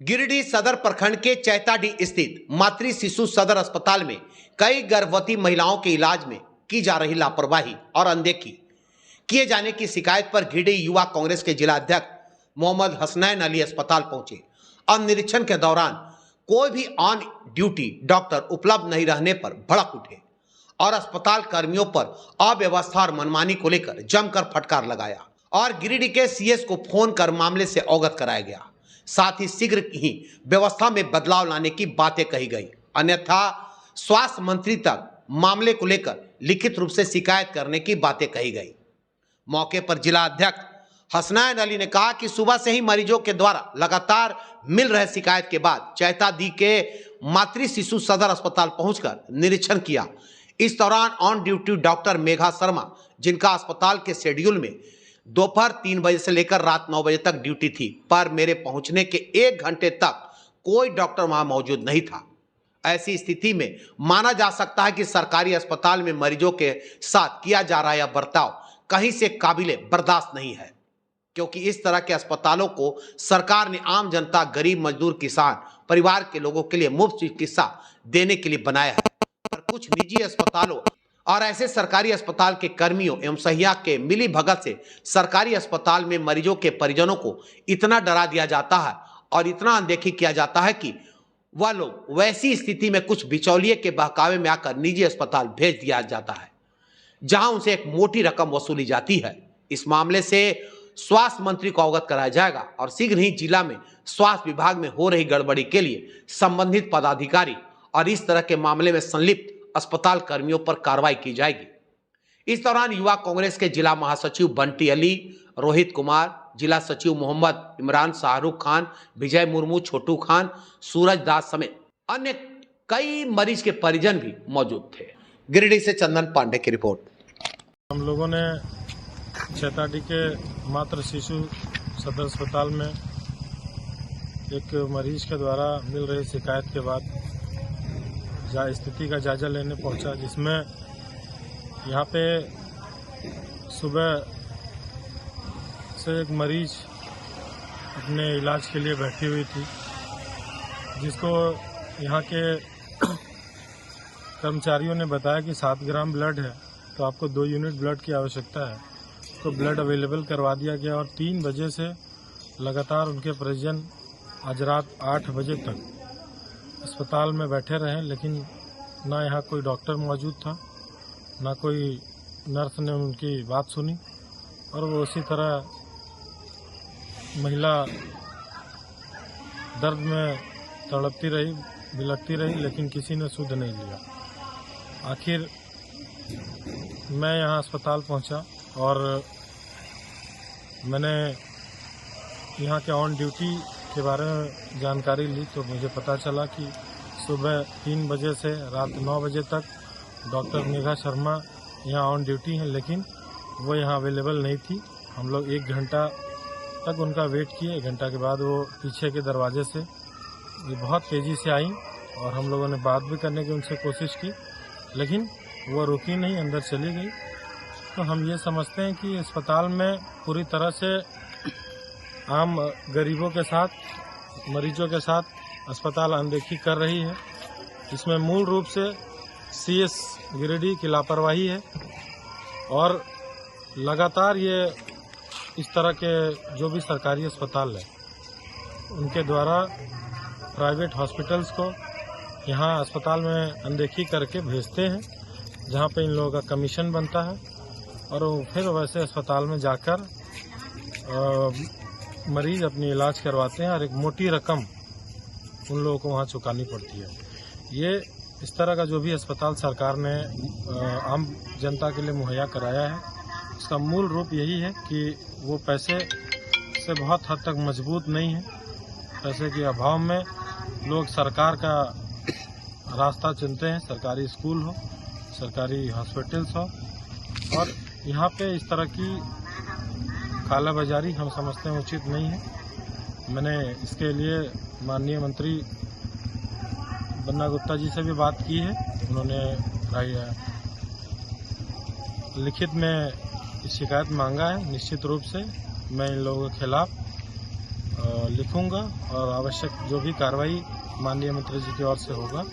गिरिडीह सदर प्रखंड के चैताडीह स्थित मातृ शिशु सदर अस्पताल में कई गर्भवती महिलाओं के इलाज में की जा रही लापरवाही और अनदेखी किए जाने की शिकायत पर गिरिडीह युवा कांग्रेस के जिला अध्यक्ष मोहम्मद हसनैन अली अस्पताल पहुंचे और निरीक्षण के दौरान कोई भी ऑन ड्यूटी डॉक्टर उपलब्ध नहीं रहने पर भड़क उठे और अस्पताल कर्मियों पर अव्यवस्था और मनमानी को लेकर जमकर फटकार लगाया और गिरिडीह के सीएस को फोन कर मामले से अवगत कराया गया। साथ ही शीघ्र ही व्यवस्था में बदलाव लाने की बातें कही गई, अन्यथा स्वास्थ्य मंत्री तक मामले को लेकर लिखित रूप से शिकायत करने की बातें कही गई। मौके पर जिला अध्यक्ष हसनैन अली ने कहा कि सुबह से ही मरीजों के द्वारा लगातार मिल रहे शिकायत के बाद चैताडीह के मातृ शिशु सदर अस्पताल पहुंचकर निरीक्षण किया। इस दौरान on duty doctor Megha Sharma, जिनका अस्पताल के शेड्यूल में दोपहर 3 बजे से लेकर रात 9 बजे तक ड्यूटी थी, पर मेरे पहुंचने के 1 घंटे तक कोई डॉक्टर वहां मौजूद नहीं था। ऐसी स्थिति में माना जा सकता है कि सरकारी अस्पताल में मरीजों के साथ किया जा रहा यह बर्ताव कहीं से काबिले बर्दाश्त नहीं है, क्योंकि इस तरह के अस्पतालों को सरकार ने आम जनता, गरीब, मजदूर, किसान परिवार के लोगों के लिए मुफ्त चिकित्सा देने के लिए बनाया है। पर कुछ निजी अस्पतालों और ऐसे सरकारी अस्पताल के कर्मियों एवं सहिया के मिली भगत से सरकारी अस्पताल में मरीजों के परिजनों को इतना डरा दिया जाता है और इतना अनदेखी किया जाता है कि वह लोग वैसी स्थिति में कुछ बिचौलिए के बहकावे में आकर निजी अस्पताल भेज दिया जाता है, जहां उनसे एक मोटी रकम वसूली जाती है। इस मामले से स्वास्थ्य मंत्री को अवगत कराया जाएगा और शीघ्र ही जिला में स्वास्थ्य विभाग में हो रही गड़बड़ी के लिए संबंधित पदाधिकारी और इस तरह के मामले में संलिप्त अस्पताल कर्मियों पर कार्रवाई की जाएगी। इस दौरान युवा कांग्रेस के जिला महासचिव बंटी अली, रोहित कुमार, जिला सचिव मोहम्मद इमरान, शाहरुख खान, विजय मुर्मू, छोटू खान, सूरज दास समेत अन्य कई मरीज के परिजन भी मौजूद थे। गिरिडीह से चंदन पांडे की रिपोर्ट। हम लोगों ने चैताडीह के मातृ शिशु सदर अस्पताल में एक मरीज के द्वारा मिल रही शिकायत के बाद स्थिति का जायजा लेने पहुंचा, जिसमें यहाँ पे सुबह से एक मरीज अपने इलाज के लिए बैठी हुई थी, जिसको यहाँ के कर्मचारियों ने बताया कि 7 ग्राम ब्लड है तो आपको 2 यूनिट ब्लड की आवश्यकता है। तो ब्लड अवेलेबल करवा दिया गया और 3 बजे से लगातार उनके परिजन आज रात 8 बजे तक अस्पताल में बैठे रहे, लेकिन ना यहाँ कोई डॉक्टर मौजूद था, ना कोई नर्स ने उनकी बात सुनी और वो उसी तरह महिला दर्द में तड़पती रही, बिलखती रही, लेकिन किसी ने सुध नहीं लिया। आखिर मैं यहाँ अस्पताल पहुँचा और मैंने यहाँ के ऑन ड्यूटी के बारे में जानकारी ली तो मुझे पता चला कि सुबह 3 बजे से रात 9 बजे तक डॉक्टर मेघा शर्मा यहाँ ऑन ड्यूटी हैं, लेकिन वो यहाँ अवेलेबल नहीं थी। हम लोग 1 घंटा तक उनका वेट किए। 1 घंटा के बाद वो पीछे के दरवाजे से ये बहुत तेज़ी से आई और हम लोगों ने बात भी करने की उनसे कोशिश की, लेकिन वो रुकी नहीं, अंदर चली गई। तो हम ये समझते हैं कि अस्पताल में पूरी तरह से आम गरीबों के साथ, मरीजों के साथ अस्पताल अनदेखी कर रही है। इसमें मूल रूप से सीएस गिरिडीह की लापरवाही है और लगातार ये इस तरह के जो भी सरकारी अस्पताल है उनके द्वारा प्राइवेट हॉस्पिटल्स को यहाँ अस्पताल में अनदेखी करके भेजते हैं, जहाँ पे इन लोगों का कमीशन बनता है और फिर वैसे अस्पताल में जाकर मरीज अपनी इलाज करवाते हैं और एक मोटी रकम उन लोगों को वहाँ चुकानी पड़ती है। ये इस तरह का जो भी अस्पताल सरकार ने आम जनता के लिए मुहैया कराया है, इसका मूल रूप यही है कि वो पैसे से बहुत हद तक मजबूत नहीं है। पैसे के अभाव में लोग सरकार का रास्ता चुनते हैं, सरकारी स्कूल हो, सरकारी हॉस्पिटल्स हो, और यहाँ पे इस तरह की कालाबाजारी हम समझते हैं उचित नहीं है। मैंने इसके लिए माननीय मंत्री बन्ना गुप्ता जी से भी बात की है। उन्होंने लिखित में शिकायत मांगा है। निश्चित रूप से मैं इन लोगों के खिलाफ लिखूंगा और आवश्यक जो भी कार्रवाई माननीय मंत्री जी की ओर से होगा